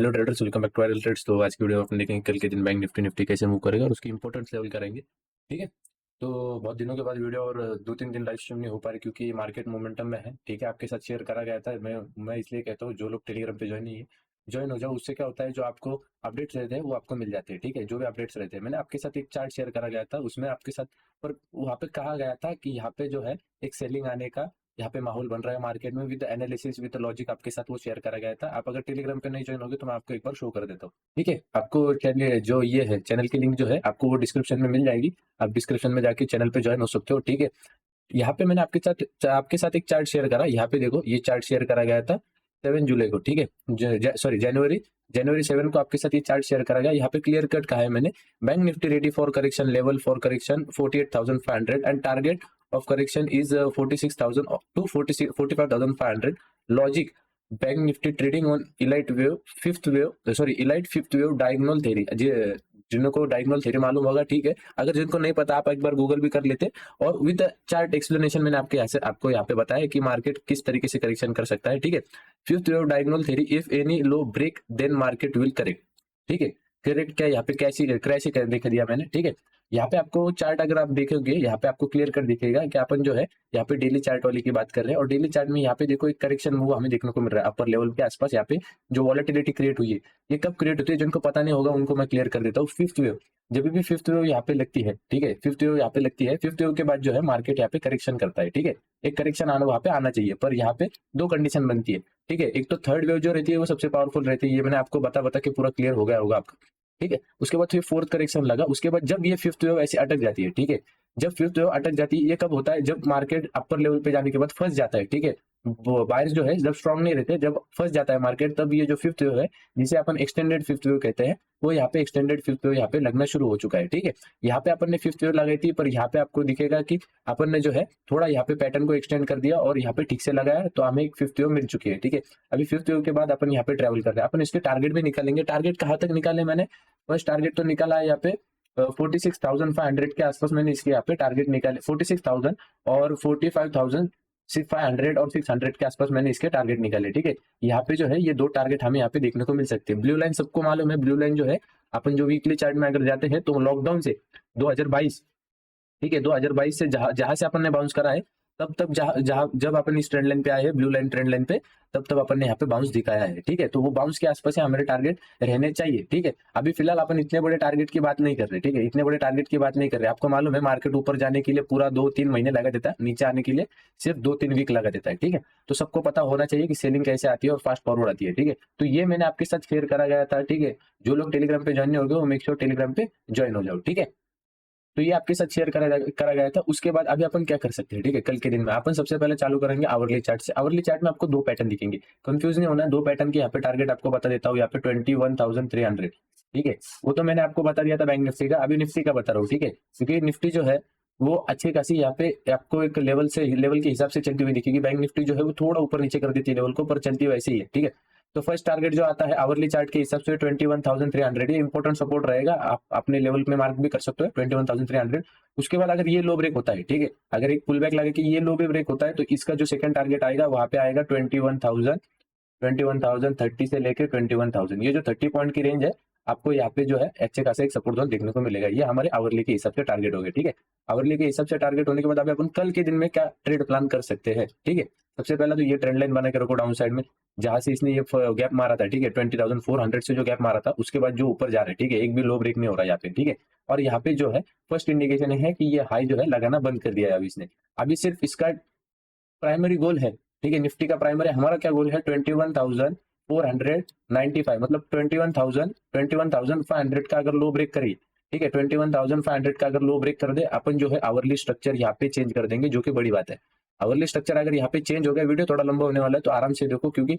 Hello traders, welcome back to R trades. तो आज की वीडियो में अपन देखेंगे कल के दिन बैंक निफ्टी कैसे मूव करेगा और उसकी इंपॉर्टेंस लेवल करेंगे। ठीक है, तो बहुत दिनों के बाद वीडियो और 2-3 दिन लाइव स्ट्रीम नहीं हो पा रही क्योंकि मार्केट मोमेंटम में है। ठीक है, आपके साथ शेयर करा गया था। मैं इसलिए कहता हूँ जो लोग टेलीग्राम पे ज्वाइन नहीं है, ज्वाइन हो जाओ। उससे क्या होता है, जो आपको अपडेट्स रहते हैं वो आपको मिल जाते हैं। ठीक है, जो भी अपडेट्स रहते हैं, मैंने आपके साथ एक चार्ट शेयर करा गया था, उसमें आपके साथ पर वहाँ पे कहा गया था कि यहाँ पे जो है एक सेलिंग आने का यहाँ पे माहौल बन रहा है मार्केट में, विद एनालिसिस विद लॉजिक आपके साथ वो शेयर करा गया था। आप अगर टेलीग्राम पे नहीं ज्वाइन होगे तो मैं आपको एक बार शो कर देता हूँ। ठीक है, आपको चैनल जो ये है चैनल की लिंक जो है आपको वो डिस्क्रिप्शन में मिल जाएगी। आप डिस्क्रिप्शन में जाके चैनल पे ज्वाइन हो सकते हो। ठीक है, यहाँ पे मैंने आपके साथ एक चार्ट शेयर करा। यहाँ पे देखो, ये चार्ट शेयर करा गया था 7 जुलाई को। ठीक है, सॉरी जनवरी 7 को आपके साथ ये चार्ट शेयर करा गया। यहाँ पे क्लियर कट कहा है मैंने, bank Nifty ready for correction, level for correction 48,500 and target of correction is 46,000 to 45,500. Logic, bank Nifty trading on elite wave fifth wave diagonal theory. जिनको डायगोनल थ्योरी मालूम होगा, ठीक है। अगर जिनको नहीं पता आप एक बार गूगल भी कर लेते। और विद चार्ट एक्सप्लेनेशन मैंने आपको यहाँ पे बताया कि मार्केट किस तरीके से करेक्शन कर सकता है। ठीक है, fifth wave diagonal theory, if any low break then market will correct. ठीक है, करेक्ट क्या यहाँ पे कैसी क्रैश दिखा दिया मैंने। ठीक है, यहाँ पे आपको चार्ट अगर आप देखोगे, यहाँ पे आपको क्लियर कर दिखेगा कि अपन जो है यहाँ पे डेली चार्ट वाली की बात कर रहे हैं। और डेली चार्ट में यहाँ पे देखो एक करेक्शन मूव हमें देखने को मिल रहा है अपर लेवल के आसपास। यहाँ पे जो वॉलेटिलिटी क्रिएट हुई है, ये कब क्रिएट होती है, जिनको पता नहीं होगा उनको मैं क्लियर कर देता हूँ। फिफ्थ वेव, जब भी फिफ्थ वेव यहाँ पे लगती है, ठीक है, फिफ्थ वेव यहाँ पे लगती है, फिफ्थ वेव के बाद जो है मार्केट यहाँ पे करेक्शन करता है। ठीक है, एक करेक्शन आना वहाँ पे आना चाहिए, पर यहाँ पे दो कंडीशन बनती है। ठीक है, एक तो थर्ड वेव जो रहती है वो सबसे पावरफुल रहती है, ये मैंने आपको बता के पूरा क्लियर हो गया होगा आपका। ठीक है, उसके बाद फिर फोर्थ करेक्शन लगा। उसके बाद जब ये फिफ्थ वेव ऐसे अटक जाती है, ठीक है, जब फिफ्थ वेव अटक जाती है, ये कब होता है, जब मार्केट अपर लेवल पे जाने के बाद फंस जाता है। ठीक है, बायर्स जो है जब स्ट्रांग नहीं रहते, जब फंस जाता है मार्केट, तब ये जो फिफ्थ वेव है, जिसे अपन एक्सटेंडेड फिफ्थ वेव कहते हैं, वो यहाँ पे एक्सटेंडेड फिफ्थ वेव यहाँ पे लगना शुरू हो चुका है। ठीक है, यहाँ पे अपन ने फिफ्थ वेव लगाई थी, पर यहाँ पे आपको दिखेगा कि अपन ने जो है थोड़ा यहाँ पे पैटर्न को एक्सटेंड कर दिया और यहाँ पे ठीक से लगाया, तो हमें एक फिफ्थ वेव मिल चुकी है। ठीक है, अभी फिफ्थ वेव के बाद अपन यहाँ पे ट्रेवल कर रहे हैं। अपन इसके टारगेट भी निकालेंगे। टारगेट कहाँ तक निकाले मैंने, फर्स्ट टारगेट तो निकाला है यहाँ पे 46,500 के आसपास मैंने इसके यहाँ पे टारगेट निकाले। 46,000 और 45,500 और 600 के आसपास मैंने इसके टारगेट निकाले। ठीक है, यहाँ पे जो है ये दो टारगेट हमें यहाँ पे देखने को मिल सकते हैं। ब्लू लाइन सबको मालूम है, ब्लू लाइन जो है अपन जो वीकली चार्ट में अगर जाते हैं तो लॉकडाउन से 2022, ठीक है, 2022 से जहां से अपन ने बाउंस करा है, तब जब अपन इस ट्रेंड लाइन पे आए हैं, ब्लू लाइन ट्रेंड लाइन पे, तब अपन ने यहाँ पे बाउंस दिखाया है। ठीक है, तो वो बाउंस के आसपास है हमारे टारगेट रहने चाहिए। ठीक है, अभी फिलहाल अपन इतने बड़े टारगेट की बात नहीं कर रहे। ठीक है, इतने बड़े टारगेट की बात नहीं कर रहे। आपको मालूम है मार्केट ऊपर जाने के लिए पूरा 2-3 महीने लगा देता है, नीचे आने के लिए सिर्फ 2-3 वीक लगा देता है। ठीक है, तो सबको पता होना चाहिए कि सेलिंग कैसे आती है और फास्ट फॉरवर्ड आती है। ठीक है, तो ये मैंने आपके साथ शेयर करा गया था। ठीक है, जो लोग टेलीग्राम पे ज्वाइन नहीं हो गए वो मेक श्योर टेलीग्राम पे ज्वाइन हो जाओ। ठीक है, तो ये आपके साथ शेयर करा गया था। उसके बाद अभी अपन क्या कर सकते हैं, ठीक है, कल के दिन में अपन सबसे पहले चालू करेंगे आवरली चार्ट से। आवरली चार्ट में आपको दो पैटर्न दिखेंगे, कंफ्यूज नहीं होना है। दो पैटर्न के यहाँ पे टारगेट आपको बता देता हूँ। यहाँ पे 21,300, ठीक है, वो तो मैंने आपको बता दिया था बैंक निफ्टी का। अभी निफ्टी का बता रहा हूँ। ठीक है, क्योंकि निफ्टी जो है वो अच्छी खासी यहाँ पे आपको एक लेवल के हिसाब से चलती हुई दिखेगी। बैंक निफ्टी जो है वो थोड़ा ऊपर नीचे कर देती है लेवल को, पर चलती वैसे ही है। ठीक है, तो फर्स्ट टारगेट जो आता है आवरली चार्ट के हिसाब से 21,300, ये इंपॉर्टेंट सपोर्ट रहेगा। आप अपने लेवल में मार्क भी कर सकते हो 21,300। उसके बाद अगर ये लो ब्रेक होता है, ठीक है, अगर एक पुल बैक लगे कि ये लो भी ब्रेक होता है, तो इसका जो सेकंड टारगेट आएगा वहां पे आएगा 21,030 से लेकर 21,000। ये जो 30 पॉइंट की रेंज है, आपको यहाँ पे जो है अच्छे खासा एक सपोर्ट जोन देखने को मिलेगा। ये हमारे आवरली के हिसाब से टारगेट हो गए। ठीक है, आवरली के हिसाब से टारगेट होने के बाद अभी अपन कल के दिन में क्या ट्रेड प्लान कर सकते हैं। ठीक है, सबसे पहला तो ये ट्रेंड लाइन बना के रखो डाउन साइड में, जहां से इसने ये गैप मारा था। ठीक है, 20,400 से जो गैप मारा था, उसके बाद जो ऊपर जा रहा है, ठीक है, एक भी लो ब्रेक नहीं हो रहा यहाँ पे। ठीक है, और यहाँ पे जो है फर्स्ट इंडिकेशन है कि ये हाई जो है लगाना बंद कर दिया है अभी इसने। अभी सिर्फ इसका प्राइमरी गोल है, ठीक है, निफ्टी का प्राइमरी हमारा क्या गोल है, 21,495, मतलब 21,500 का अगर लो ब्रेक करिए, ठीक है, 21,500 का अगर लो ब्रेक कर दे, अपन जो है आवरली स्ट्रक्चर यहाँ पे चेंज कर देंगे, जो कि बड़ी बात है। आवरली स्ट्रक्चर अगर यहाँ पे चेंज हो गया, वीडियो थोड़ा लंबा होने वाला है तो आराम से देखो, क्योंकि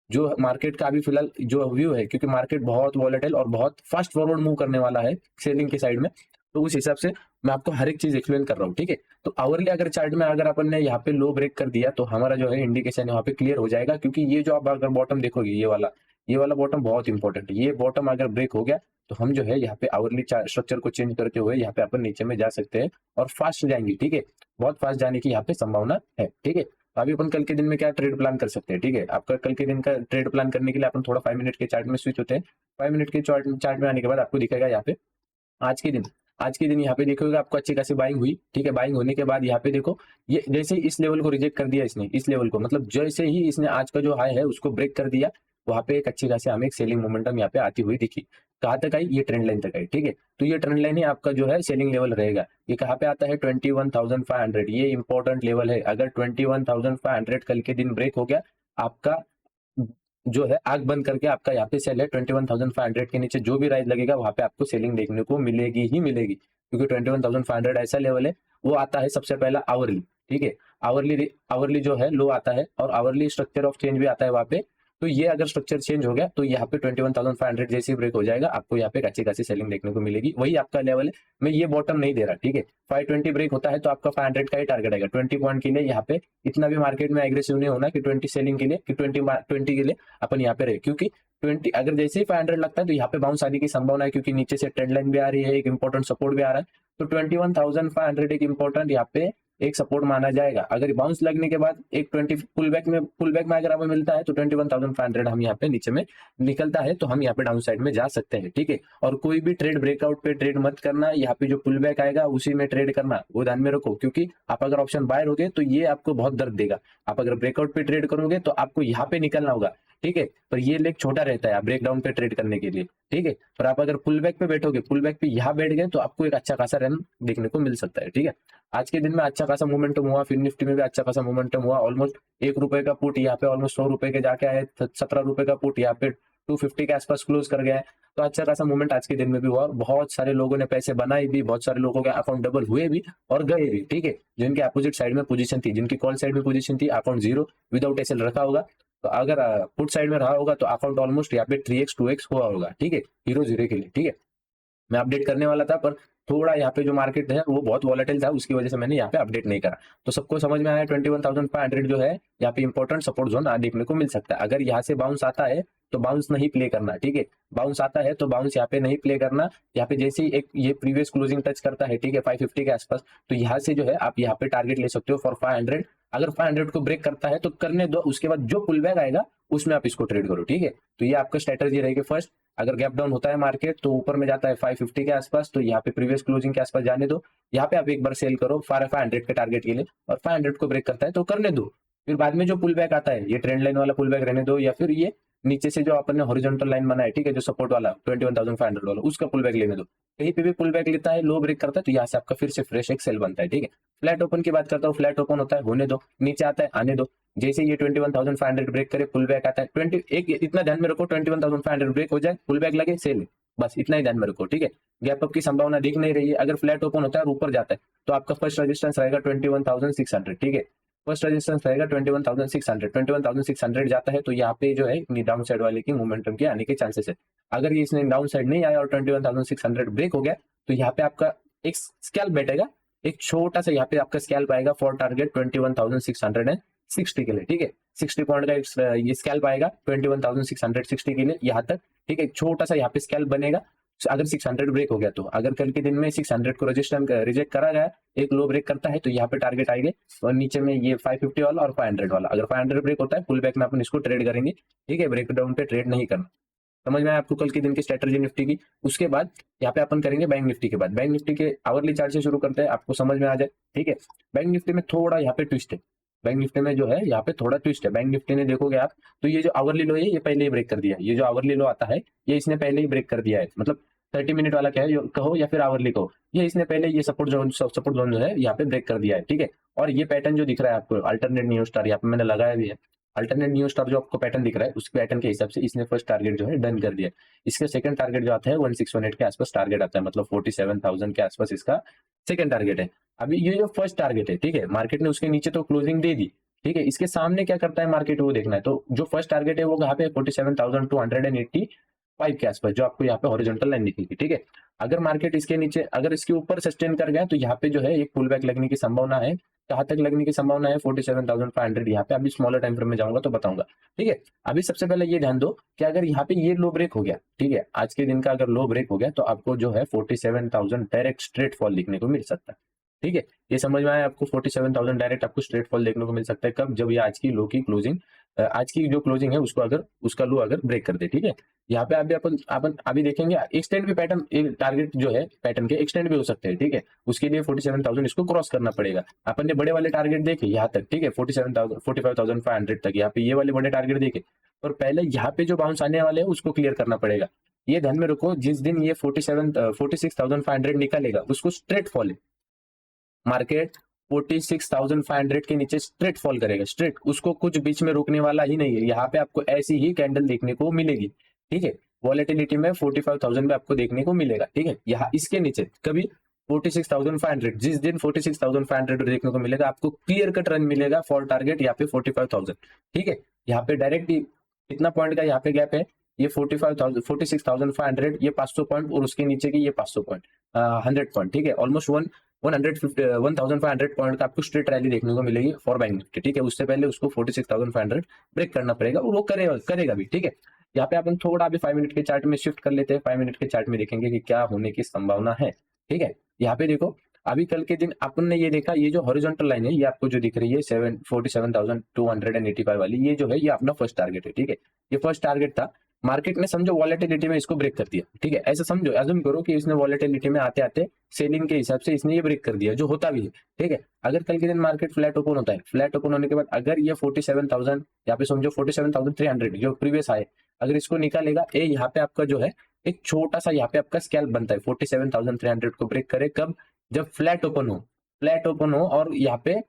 जो मार्केट का अभी फिलहाल जो व्यू है, क्योंकि मार्केट बहुत वॉलेटाइल और बहुत फास्ट फॉरवर्ड मूव करने वाला है सेलिंग के साइड में, तो उस हिसाब से मैं आपको हर एक चीज एक्सप्लेन कर रहा हूँ। ठीक है, तो आवरली अगर चार्ट में अगर अपन ने यहाँ पे लो ब्रेक कर दिया, तो हमारा जो है इंडिकेशन यहाँ पे क्लियर हो जाएगा। क्योंकि ये जो आप अगर बॉटम देखोगे, ये वाला बॉटम बहुत इंपॉर्टेंट है। ये बॉटम अगर ब्रेक हो गया, तो हम जो है यहाँ पे आवरली स्ट्रक्चर को चेंज करते हुए यहाँ पे अपन नीचे में जा सकते हैं और फास्ट जाएंगे। ठीक है, बहुत फास्ट जाने की यहाँ पे संभावना है। ठीक है, तो अभी अपन कल के दिन में क्या ट्रेड प्लान कर सकते हैं, ठीक है। आपका कल के दिन का ट्रेड प्लान करने के लिए अपन थोड़ा 5 मिनट के चार्ट में स्विच होते हैं। 5 मिनट के चार्ट में आने के बाद आपको दिखेगा यहाँ पे आज के दिन यहाँ पे देखोगे आपको अच्छी खासी बाइंग हुई, ठीक है। बाइंग होने के बाद यहाँ पे देखो ये जैसे ही इस लेवल को रिजेक्ट कर दिया इसने, इस लेवल को मतलब जैसे ही इसने आज का जो हाई है उसको ब्रेक कर दिया, वहां पे एक अच्छी खासी हमें एक सेलिंग मोमेंटम यहाँ पे आती हुई दिखी। कहाँ तक आई, ये ट्रेंड लाइन तक आई, ठीक है। तो ये ट्रेंड लाइन ही आपका जो है सेलिंग लेवल रहेगा। ये कहाँ पे आता है 21,500, ये इंपॉर्टेंट लेवल है। अगर 21,500 कल के दिन ब्रेक हो गया, आपका जो है आग बंद करके आपका यहाँ पे सेल है 21,500 के नीचे जो भी राइज लगेगा वहां पे आपको सेलिंग देखने को मिलेगी ही मिलेगी, क्योंकि 21,500 ऐसा लेवल है। वो आता है सबसे पहला आवरली, ठीक है। आवरली जो है लो आता है और आवरली स्ट्रक्चर ऑफ चेंज भी आता है वहां पे। तो ये अगर स्ट्रक्चर चेंज हो गया तो यहाँ पे 21,500 जैसे ब्रेक हो जाएगा, आपको यहाँ पे अच्छी खासी सेलिंग देखने को मिलेगी, वही आपका लेवल है। मैं ये बॉटम नहीं दे रहा, ठीक है। 520 ब्रेक होता है तो आपका 500 का ही टारगेट आएगा 20 पॉइंट के लिए। यहाँ पे इतना भी मार्केट में एग्रेसिव नहीं होना कि 20 सेलिंग के लिए, कि 20 के लिए अपन यहाँ पे रहे, क्योंकि 20 अगर जैसे ही 500 लगता है तो यहाँ पे बाउंस आने की संभावना है, क्योंकि नीचे से ट्रेंड लाइन भी आ रही है, एक इंपॉर्टेंट सपोर्ट भी आ रहा है। तो 21,500 एक इंपॉर्टेंट यहाँ पे एक सपोर्ट माना जाएगा। अगर बाउंस लगने के बाद एक 20 पुल बैक में अगर हमें मिलता है तो 21,500 हम यहाँ पे नीचे में निकलता है तो हम यहाँ पे डाउन साइड में जा सकते हैं, ठीक है। और कोई भी ट्रेड ब्रेकआउट पे ट्रेड मत करना, यहाँ पे जो पुल बैक आएगा उसी में ट्रेड करना, वो ध्यान में रखो। क्योंकि आप अगर ऑप्शन बायर हो गए तो ये आपको बहुत दर्द देगा। आप अगर ब्रेकआउट पे ट्रेड करोगे तो आपको यहाँ पे निकलना होगा, ठीक है। पर ये लेग छोटा रहता है ब्रेकडाउन पे ट्रेड करने के लिए, ठीक है। पर आप अगर पुल बैक पे बैठोगे, पुल बैक पे यहाँ बैठ गए तो आपको एक अच्छा खासा रन देखने को मिल सकता है, ठीक है। आज के दिन में अच्छा खासा मोमेंटम हुआ, फिर निफ्टी में भी अच्छा खासा मोमेंटम हुआ। ऑलमोस्ट ₹1 का पुट यहाँ पे ऑलमोस्ट ₹100 के जाके आए, ₹17 का पुट यहाँ पे 250 के आसपास क्लोज कर गया है। तो अच्छा खासा मूवमेंट आज के दिन में भी हुआ और बहुत सारे लोगों ने पैसे बनाए भी, बहुत सारे लोगों के अकाउंट डबल हुए भी और गए भी, ठीक है। जिनके अपोजिट साइड में पोजीशन थी, जिनकी कॉल साइड में पोजीशन थी, अकाउंट 0 विदाउट एसएल रखा होगा, तो अगर पुट साइड में रहा होगा तो अकाउंट ऑलमोस्ट यहाँ पे 3x 2x हुआ होगा, ठीक है, हीरो 0 के लिए, ठीक है। मैं अपडेट करने वाला था पर थोड़ा यहाँ पे जो मार्केट है वो बहुत वॉलेटाइल था, उसकी वजह से मैंने यहाँ पे अपडेट नहीं करा। तो सबको समझ में आया 21,500 जो है यहाँ पे इंपॉर्टेंट सपोर्ट जोन देखने को मिल सकता है। अगर यहाँ से बाउंस आता है तो बाउंस नहीं प्ले करना, ठीक है। बाउंस आता है तो बाउंस यहाँ पे नहीं प्ले करना। यहाँ पे जैसे ही एक ये प्रीवियस क्लोजिंग टच करता है, ठीक है, 550 के आसपास, तो यहाँ से जो है आप यहाँ पे टारगेट ले सकते हो फॉर 500। अगर 500 को ब्रेक करता है तो करने दो, उसके बाद जो पुल बैक आएगा उसमें आप इसको ट्रेड करो, ठीक है। तो ये आपका स्ट्रेटेजी रहेगी। फर्स्ट, अगर गैप डाउन होता है मार्केट तो ऊपर में जाता है 550 के आसपास, तो यहाँ पे प्रीवियस क्लोजिंग के आसपास जाने दो। यहाँ पे आप एक बार सेल करो 500 के टारगेट के लिए, और 500 को ब्रेक करता है तो करने दो। फिर बाद में जो पुल बैक आता है, ये ट्रेंड लाइन वाला पुल बैक रहने दो, या फिर ये नीचे से जो अपन ने हॉरिजॉन्टल लाइन बनाया, ठीक है, जो सपोर्ट वाला 21,500 वाला, उसका पुल बैक लेने दो। कहीं पे भी पुल बैक लेता है, लो ब्रेक करता है, तो यहाँ से आपका फिर से फ्रेश एक सेल बनता है, ठीक है। फ्लैट ओपन की बात करता हूँ, फ्लैट ओपन होता है, होने दो, नीचे आता है, आने दो। जैसे ये 21,500 ब्रेक करे, पुल बैक आता है 20, एक इतना ध्यान में रखो, 21,500 ब्रेक हो जाए, पुल बैक लगे, सेल, बस इतना ही ध्यान में रखो, ठीक है। गैप अप की संभावना दिख नहीं रही है। अगर फ्लैट ओपन होता है और ऊपर जाता है तो आपका फर्स्ट रेजिस्टेंस रहेगा 21,600, ठीक है। फर्स्ट रेजिस्टेंस रहेगा 21,600। 21,600 जाता है तो यहाँ पे जो है डाउन साइड वाले की मोमेंटम के आने के चांसेस है। अगर ये इसने डाउन साइड नहीं आया और 21,600 ब्रेक हो गया तो यहाँ पे आपका एक स्कैल्प बैठेगा, एक छोटा सा यहाँ पे आपका स्कैल्प आएगा फॉर टारगेट 21,660 के लिए, ठीक है। 60 पॉइंट का ये स्कैल्प आएगा 21,660 के लिए यहाँ तक, ठीक है। एक छोटा सा यहाँ पे स्कैल्प बनेगा अगर 600 ब्रेक हो गया तो। अगर कल के दिन में 600 को रिजेक्ट करा गया, एक लो ब्रेक करता है, तो यहाँ पे टारगेट आएंगे और नीचे में ये 550 वाला और 500 वाला। अगर 500 ब्रेक होता है, पुल बैक में अपन इसको ट्रेड करेंगे, ठीक है। ब्रेक डाउन पे ट्रेड नहीं करना। समझ में आया आपको कल के दिन की स्ट्रेटजी निफ्टी की। उसके बाद यहाँ पे अपन करेंगे बैंक निफ्टी के बाद। बैंक निफ्टी के आवरली चार्ट से शुरू करते हैं, आपको समझ में आ जाए, ठीक है। बैंक निफ्टी में थोड़ा यहाँ पे ट्विस्ट है। बैंक निफ्टी में जो है यहाँ पे थोड़ा ट्विस्ट है। बैंक निफ्टी ने देखोगे आप तो ये जो आवरली लो है ये पहले ही ब्रेक कर दिया है। ये जो आवरली लो आता है ये इसने पहले ही ब्रेक कर दिया है। मतलब 30 मिनट वाला क्या है कहो या फिर आवरली कहो, ये इसने पहले ये सपोर्ट जोन जो है यहाँ पे ब्रेक कर दिया है, ठीक है। और ये पैटर्न जो दिख रहा है आपको अल्टरनेट न्यू स्टार, यहाँ पे मैंने लगाया भी है अल्टरनेट न्यू स्टार, जो आपको पैटर्न दिख रहा है उस पैटर्न के हिसाब से इसने फर्स्ट टारगेट जो है डन कर दिया। इसका सेकंड टारगेट जो आता है 1618 के आसपास टारगेट आता है, मतलब 47,000 के आसपास इसका सेकंड टारगेट है। अभी ये जो फर्स्ट टारगेट है, ठीक है, मार्केट ने उसके नीचे तो क्लोजिंग दे दी, ठीक है। इसके सामने क्या करता है मार्केट वो देखना है। तो जो फर्स्ट टारगेट है वो कहाँ पे 47,285 के आसपास, जो आपको यहाँ पे हॉरिजॉन्टल लाइन दिखेगी, ठीक है। अगर मार्केट इसके नीचे अगर इसके ऊपर सस्टेन कर गया तो यहाँ पे जो है एक पुल बैक लगने की संभावना है। कहाँ तक लगने की संभावना है 47,500 यहाँ पे। अभी स्मॉलर टाइम फ्रेम में जाऊंगा तो बताऊंगा, ठीक है। अभी सबसे पहले ये ध्यान दो कि अगर यहाँ पे ये लो ब्रेक हो गया, ठीक है, आज के दिन का अगर लो ब्रेक हो गया तो आपको जो है 47,000 डायरेक्ट स्ट्रेट फॉल दिखने को मिल सकता है। ठीक है, ये समझ में आया आपको। 47,000 डायरेक्ट आपको स्ट्रेट फॉल देखने को मिल सकता है कब, जब ये आज की लो की क्लोजिंग, आज की जो क्लोजिंग है उसको अगर उसका लो अगर ब्रेक कर दे। ठीक है, यहाँ पे अभी अपन अपन अभी देखेंगे एक्सटेंड भी पैटर्न, टारगेट जो है पैटर्न के एक्सटेंड भी हो सकते हैं। ठीक है, उसके लिए 47,000 इसको क्रॉस करना पड़ेगा। अपन ने बड़े वाले टारगेट देखे यहाँ तक, ठीक है, 47,000 45,500 तक, यहाँ पे ये वाले बड़े टारगेट देखे, और पहले यहाँ पे जो बाउंस आने वाले हैं उसको क्लियर करना पड़ेगा। ये ध्यान में रखो, जिस दिन ये 46,500 निकलेगा उसको स्ट्रेट फॉल है, मार्केट 46,500 के नीचे स्ट्रेट फॉल करेगा, स्ट्रेट, उसको कुछ बीच में रोकने वाला ही नहीं है। यहाँ पे आपको ऐसी ही कैंडल देखने को मिलेगी। ठीक है, वॉलेटिलिटी में 45,000 में आपको देखने को मिलेगा। ठीक है, यहाँ इसके नीचे कभी 46,500, जिस दिन 46,500 देखने को मिलेगा आपको क्लियर कट रन मिलेगा फॉर टारगेट यहाँ पे 45,000। ठीक है, यहाँ पे डायरेक्ट कितना पॉइंट का यहाँ पे गैप है, ये 45,000 46,500, ये 500 पॉइंट, और उसके नीचे की ये 500 पॉइंट, 100 पॉइंट। ठीक है, ऑलमोस्ट 1,500 पॉइंट का आपको स्ट्रेट रैली देखने को मिलेगी फॉर बैंक निफ्टी। ठीक है, उससे पहले उसको 46,500 ब्रेक करना पड़ेगा, और वो करेगा भी। ठीक है, यहाँ पे अपन थोड़ा अभी 5 मिनट के चार्ट में शिफ्ट कर लेते हैं। 5 मिनट के चार्ट में देखेंगे कि क्या होने की संभावना है। ठीक है, यहाँ पे देखो, अभी कल के दिन अपन ने ये देखा, ये जो हॉरिजॉन्टल लाइन है ये आपको जो दिख रही है 47,285 वाली, ये जो है ये अपना फर्स्ट टारगेट है। ठीक है, ये फर्स्ट टारगेट था, मार्केट ने समझो वॉलेटिलिटी में इसको ब्रेक कर दिया। ठीक है, ऐसा समझो, अज्यूम करो कि इसने वॉलेटिलिटी में आते आते सेलिंग के हिसाब से इसने ये ब्रेक कर दिया, जो होता भी है। ठीक है, अगर कल के दिन मार्केट फ्लैट ओपन होता है, फ्लैट ओपन होने के बाद अगर ये 47,000, यहाँ पे समझो 47,300 जो प्रीवियस आए, अगर इसको निकालेगा, ये यहाँ पे आपका जो है एक छोटा सा यहाँ पे आपका स्कैल्प बनता है। 47,300 को ब्रेक करे कब, जब फ्लैट ओपन हो, फ्लैट ओपन हो और यहाँ पे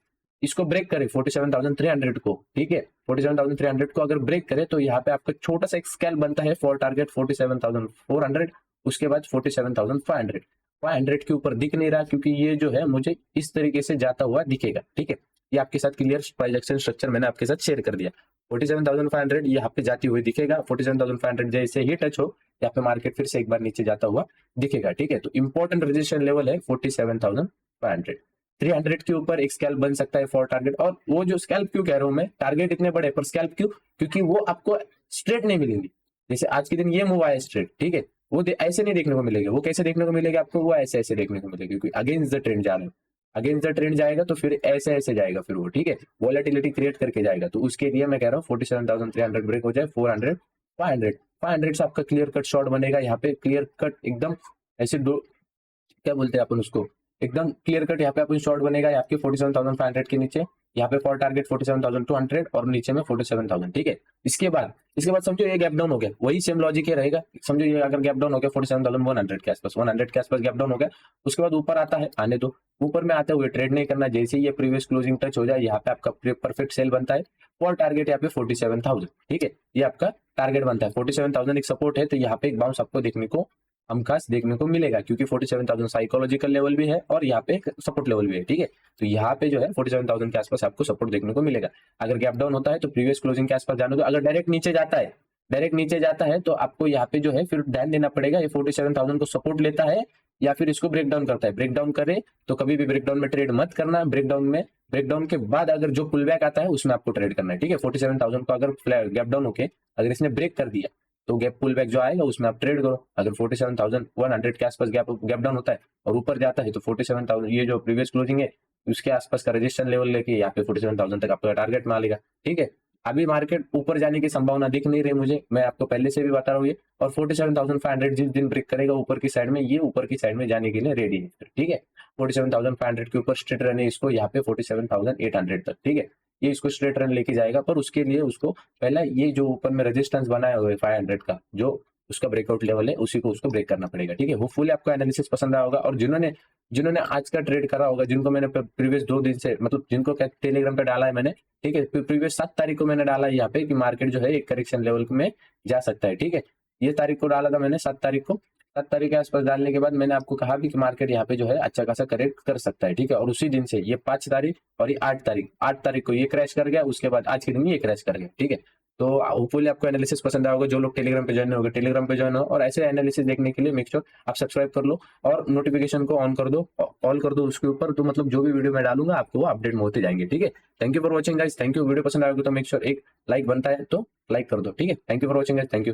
इसको ब्रेक करे 47,300 को। ठीक है, 47,300 को अगर ब्रेक करे तो यहाँ पे आपका छोटा सा एक स्केल बनता है फॉर टारगेट 47,400, उसके बाद 47,500। 500 के ऊपर दिख नहीं रहा, क्योंकि ये जो है मुझे इस तरीके से जाता हुआ दिखेगा। ठीक है, ये आपके साथ क्लियर प्राइस एक्शन स्ट्रक्चर मैंने आपके साथ शेयर कर दिया। 47,500 यहाँ पे जाती हुई दिखेगा, 47,500 जैसे ही टच हो यहाँ पे मार्केट फिर से एक बार नीचे जाता हुआ दिखेगा। ठीक है, तो इंपॉर्टेंट रेजिस्टेंस लेवल है 47,500। 300 के ऊपर एक स्कैल्प बन सकता है फॉर टारगेट, और वो जो स्कैल्प क्यों कह रहा हूं मैं, टारगेट इतने बड़े पर स्कैल्प क्यों, क्योंकि वो आपको स्ट्रेट नहीं मिलेंगी। जैसे आज के दिन ये मूव आया स्ट्रेट, ठीक है, वो ऐसे नहीं देखने को मिलेगा। वो कैसे देखने को मिलेगा आपको, वो ऐसे ऐसे देखने को मिलेगा, क्योंकि अगेंस्ट द ट्रेंड जा रहे हो, अगेंस्ट द ट्रेंड जाएगा तो फिर ऐसे ऐसे जाएगा फिर वो। ठीक है, वॉलेटिलिटी क्रिएट करके जाएगा, तो उसके लिए मैं कह रहा हूँ 47,300 ब्रेक हो जाए, 400 500 से आपका क्लियर कट शॉर्ट बनेगा। यहाँ पे क्लियर कट एकदम ऐसे दो, क्या बोलते हैं अपन उसको, एकदम क्लियर कट यहाँ पे अपन शॉर्ट बनेगा आपके 47,500 के नीचे, यहाँ पे फॉर टारगेट 47,200 और नीचे में 47,000। ठीक है, इसके बाद समझो ये गैप डाउन हो गया, वही सेम लॉजिक ये रहेगा। समझो ये अगर गैप डाउन हो गया 47,100 के आसपास, 100 के आसपास गैप डाउन हो गया, उसके बाद ऊपर आता है, आने दो, ऊपर में आते हुए ट्रेड नहीं करना। जैसे ही ये प्रीवियस क्लोजिंग टच हो जाए, यहाँ पे आपका परफेक्ट सेल बनता है फॉर टारगेट यहाँ पे 47,000। ठीक है, ये आपका टारगेट बनता है, 47,000 एक सपोर्ट है, तो यहाँ पे एक बाउंस आपको देखने को हमखास देखने को मिलेगा, क्योंकि 47,000 साइकोलॉजिकल लेवल भी है और यहाँ पे सपोर्ट लेवल भी है। ठीक है, तो यहाँ पे जो है 47,000 के आसपास आपको सपोर्ट देखने को मिलेगा। अगर गैप डाउन होता है तो प्रीवियस क्लोजिंग के आसपास जाने दो। अगर डायरेक्ट नीचे जाता है तो आपको यहाँ पे जो है फिर ध्यान देना पड़ेगा, ये 47,000 को सपोर्ट लेता है या फिर इसको ब्रेक डाउन करता है। ब्रेक डाउन करे तो कभी भी ब्रेक डाउन में ट्रेड मत करना, ब्रेक डाउन के बाद अगर जो पुल बैक आता है उसमें आपको ट्रेड करना है। ठीक है, 47,000 को अगर गैप डाउन होके अगर इसने ब्रेक कर दिया तो गैप पुल बैक जो आएगा उसमें आप ट्रेड करो। अगर 47,100 के आसपास गैप डाउन होता है और ऊपर जाता है तो 47,000 ये जो प्रीवियस क्लोजिंग है उसके आसपास का रजिस्टेंस लेवल लेके यहाँ पे 47,000 तक आपका टारगेट में लेगा। ठीक है, अभी मार्केट ऊपर जाने की संभावना दिख नहीं रही मुझे, मैं आपको पहले से भी बता रहा हूँ ये, और 47,500 जिस दिन ब्रेक करेगा ऊपर की साइड में, ये ऊपर की साइड में जाने के लिए रेडी है। ठीक है, 47,500 के ऊपर स्ट्रेट रन है इसको यहाँ पे 47,800 तक। ठीक है, ये इसको स्ट्रेट रन लेके जाएगा, पर उसके लिए उसको पहला ये जो ऊपर में रेजिस्टेंस बनाया हुआ है 500 का, जो उसका ब्रेकआउट लेवल है उसी को उसको ब्रेक करना पड़ेगा। ठीक है, होपफुली आपको एनालिसिस पसंद आया होगा, और जिन्होंने आज का ट्रेड करा होगा, जिनको मैंने प्रीवियस 2 दिन से, मतलब जिनको टेलीग्राम पे डाला है मैंने, ठीक है, प्रीवियस 7 तारीख को मैंने डाला है यहाँ पे कि मार्केट जो है एक करेक्शन लेवल में जा सकता है। ठीक है, ये तारीख को डाला था मैंने 7 तारीख को, 7 तारीख के आसपास डालने के बाद मैंने आपको कहा भी कि मार्केट यहाँ पे जो है अच्छा खासा करेक्ट कर सकता है। ठीक है, और उसी दिन से ये 5 तारीख और ये 8 तारीख को ये क्रैश कर गया, उसके बाद आज के दिन ये क्रैश कर गया। ठीक है, तो होपफुली आपको एनालिसिस पसंद आया होगा। जो लोग टेलीग्राम पे ज्वाइन होगा टेलीग्राम पे ज्वाइन हो, और ऐसे एनालिसिस देखने के लिए मेक श्योर आप सब्सक्राइब कर लो और नोटिफिकेशन को ऑन कर दो, ऑल कर दो उसके ऊपर, तो मतलब जो भी वीडियो मैं डालूंगा आपको वो अपडेट में होते जाएंगे। ठीक है, thank you for watching guys, thank you. Video पसंद आएगा तो मेक श्योर एक लाइक बनता है तो लाइक कर दो। ठीक है, thank you for watching guys, thank you.